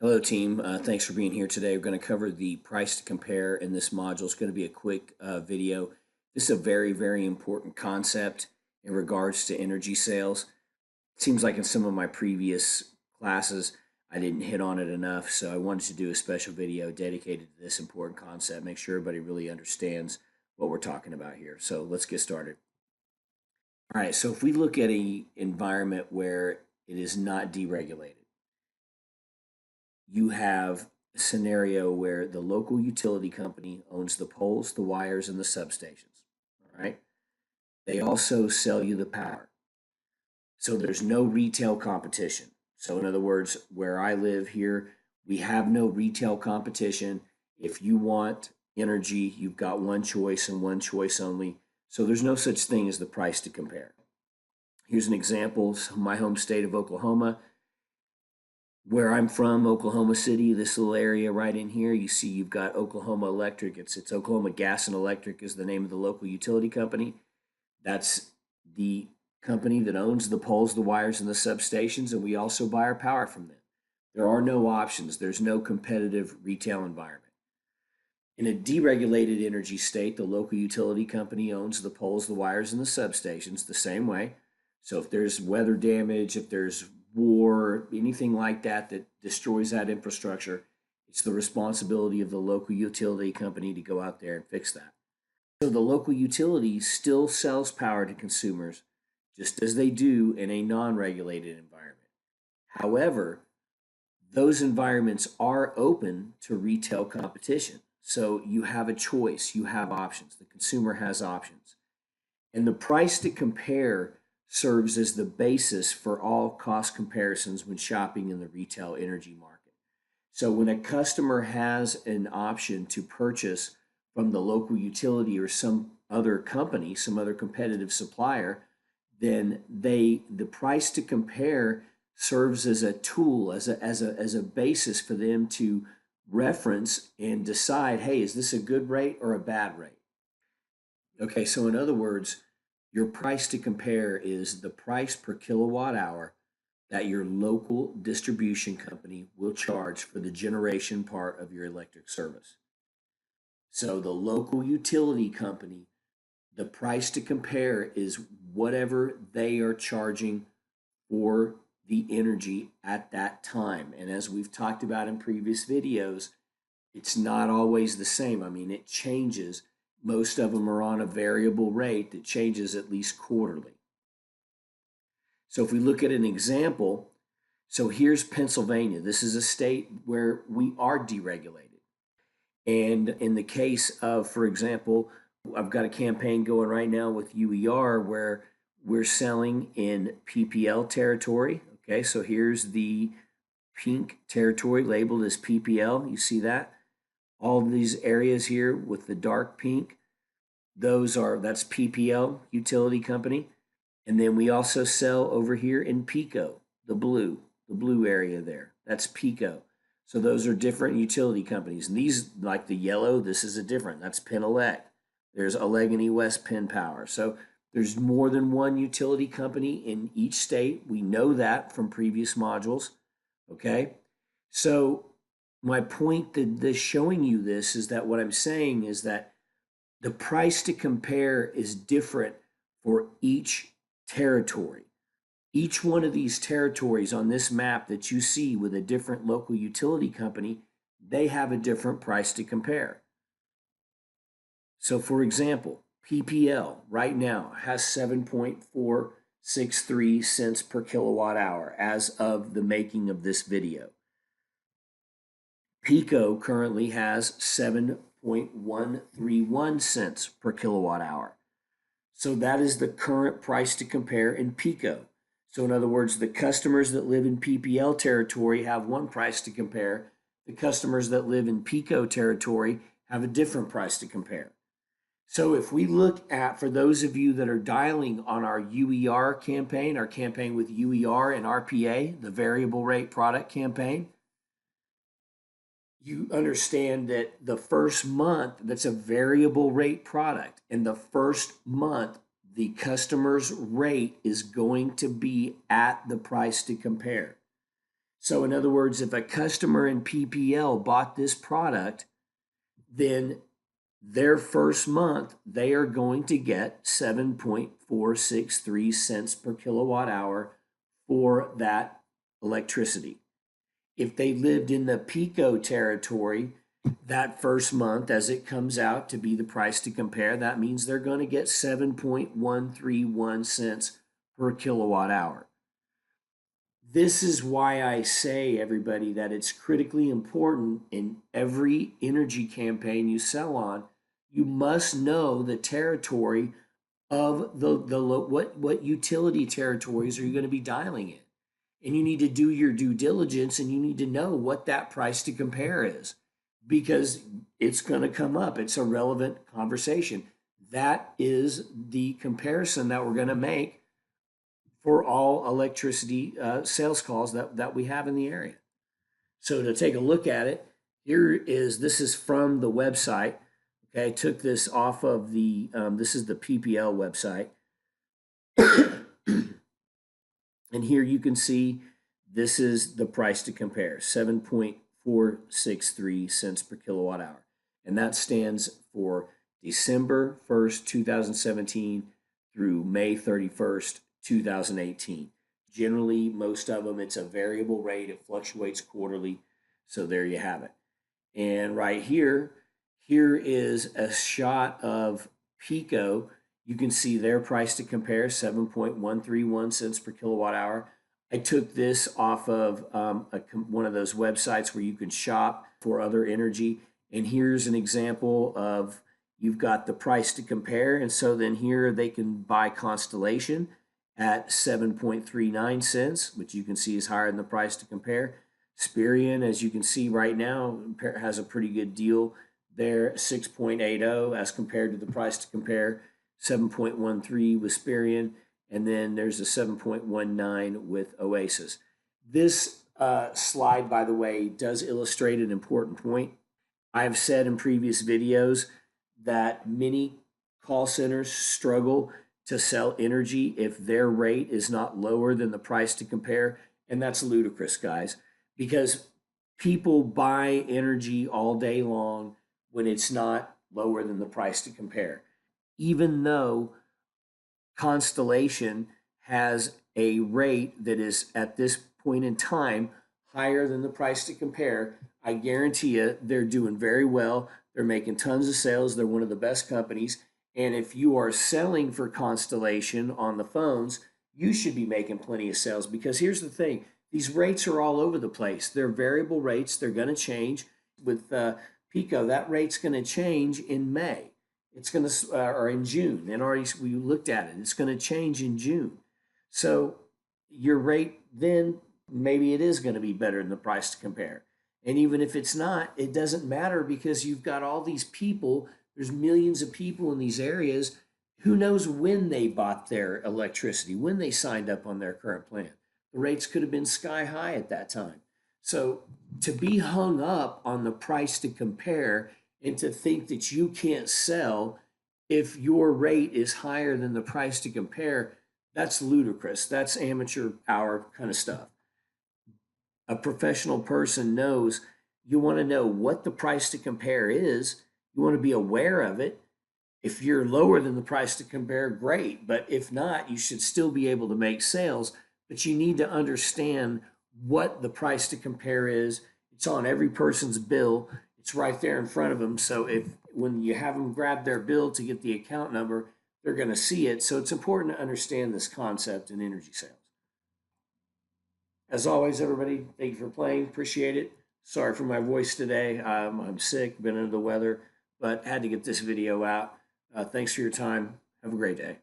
Hello, team. Thanks for being here today. We're going to cover the price to compare in this module. It's going to be a quick video. This is a very, very important concept in regards to energy sales. It seems like in some of my previous classes, I didn't hit on it enough, so I wanted to do a special video dedicated to this important concept, make sure everybody really understands what we're talking about here. So let's get started. All right, so if we look at an environment where it is not deregulated, you have a scenario where the local utility company owns the poles, the wires, and the substations. All right. They also sell you the power. So there's no retail competition. So, in other words, where I live here, we have no retail competition. If you want energy, you've got one choice and one choice only. So there's no such thing as the price to compare. Here's an example. My home state of Oklahoma, where I'm from, Oklahoma City, this little area right in here, you see you've got Oklahoma Electric. It's Oklahoma Gas and Electric is the name of the local utility company. That's the company that owns the poles, the wires, and the substations, and we also buy our power from them. There are no options. There's no competitive retail environment. In a deregulated energy state, the local utility company owns the poles, the wires, and the substations the same way. So if there's weather damage, if there's war, anything like that that destroys that infrastructure, it's the responsibility of the local utility company to go out there and fix that. So the local utility still sells power to consumers just as they do in a non-regulated environment. However, those environments are open to retail competition. So you have a choice, you have options. The consumer has options. And the price to compare serves as the basis for all cost comparisons when shopping in the retail energy market. So when a customer has an option to purchase from the local utility or some other company, some other competitive supplier, then the price to compare serves as a tool, as a basis for them to reference and decide, hey, is this a good rate or a bad rate? Okay, so in other words, your price to compare is the price per kilowatt hour that your local distribution company will charge for the generation part of your electric service. So the local utility company, the price to compare is whatever they are charging for the energy at that time. And as we've talked about in previous videos, it's not always the same. I mean, it changes. Most of them are on a variable rate that changes at least quarterly. So if we look at an example, so here's Pennsylvania. This is a state where we are deregulated. And in the case of, for example, I've got a campaign going right now with UER where we're selling in PPL territory. Okay, so here's the pink territory labeled as PPL. You see that? All of these areas here with the dark pink, that's PPL utility company. And then we also sell over here in PECO, the blue area there. That's PECO. So those are different utility companies. And these, like the yellow, this is a different. That's Penelec. There's Allegheny West Penn Power. So there's more than one utility company in each state. We know that from previous modules. Okay. So my point that showing you this is that what I'm saying is that the price to compare is different for each territory. Each one of these territories on this map that you see with a different local utility company, they have a different price to compare. So for example, PPL right now has 7.463 cents per kilowatt hour as of the making of this video. PECO currently has 7.131 cents per kilowatt hour. So that is the current price to compare in PECO. So in other words, the customers that live in PPL territory have one price to compare. The customers that live in PECO territory have a different price to compare. So if we look at, for those of you that are dialing on our UER campaign, our campaign with UER and RPA, the variable rate product campaign, you understand that the first month, that's a variable rate product. And the first month, the customer's rate is going to be at the price to compare. So in other words, if a customer in PPL bought this product, then their first month, they are going to get 7.463 cents per kilowatt hour for that electricity. If they lived in the PICO territory, that first month, as it comes out to be the price to compare, that means they're going to get 7.131 cents per kilowatt hour. This is why I say, everybody, that it's critically important in every energy campaign you sell on. You must know the territory of what utility territories are you going to be dialing in. And you need to do your due diligence, and you need to know what that price to compare is, because it's going to come up. It's a relevant conversation. That is the comparison that we're going to make for all electricity sales calls that we have in the area. So to take a look at it, this is from the website. Okay, I took this off of this is the PPL website. And here you can see this is the price to compare, 7.463 cents per kilowatt hour. And that stands for December 1st, 2017 through May 31st, 2018. Generally, most of them, it's a variable rate. It fluctuates quarterly. So there you have it. And right here is a shot of PICO. You can see their price to compare, 7.131 cents per kilowatt hour. I took this off of one of those websites where you can shop for other energy. And here's an example of, you've got the price to compare. And so then here they can buy Constellation at 7.39 cents, which you can see is higher than the price to compare. Spirion, as you can see right now, has a pretty good deal there, 6.80 as compared to the price to compare, 7.13 with Spirion, and then there's a 7.19 with Oasis. This slide, by the way, does illustrate an important point. I've said in previous videos that many call centers struggle to sell energy if their rate is not lower than the price to compare, and that's ludicrous, guys, because people buy energy all day long when it's not lower than the price to compare. Even though Constellation has a rate that is at this point in time higher than the price to compare, I guarantee you they're doing very well. They're making tons of sales. They're one of the best companies. And if you are selling for Constellation on the phones, you should be making plenty of sales, because here's the thing. These rates are all over the place. They're variable rates. They're going to change. With PICO, that rate's going to change in May. It's going to, or in June. And already we looked at it. It's going to change in June. So your rate then, maybe it is going to be better than the price to compare. And even if it's not, it doesn't matter, because you've got all these people. There's millions of people in these areas. Who knows when they bought their electricity, when they signed up on their current plan. The rates could have been sky high at that time. So to be hung up on the price to compare and to think that you can't sell if your rate is higher than the price to compare, that's ludicrous. That's amateur hour kind of stuff. A professional person knows you want to know what the price to compare is. You want to be aware of it. If you're lower than the price to compare, great. But if not, you should still be able to make sales. But you need to understand what the price to compare is. It's on every person's bill. It's right there in front of them. So when you have them grab their bill to get the account number, they're going to see it. So it's important to understand this concept in energy sales. As always, everybody, thank you for playing. Appreciate it. Sorry for my voice today. I'm sick, been under the weather, but had to get this video out. Thanks for your time. Have a great day.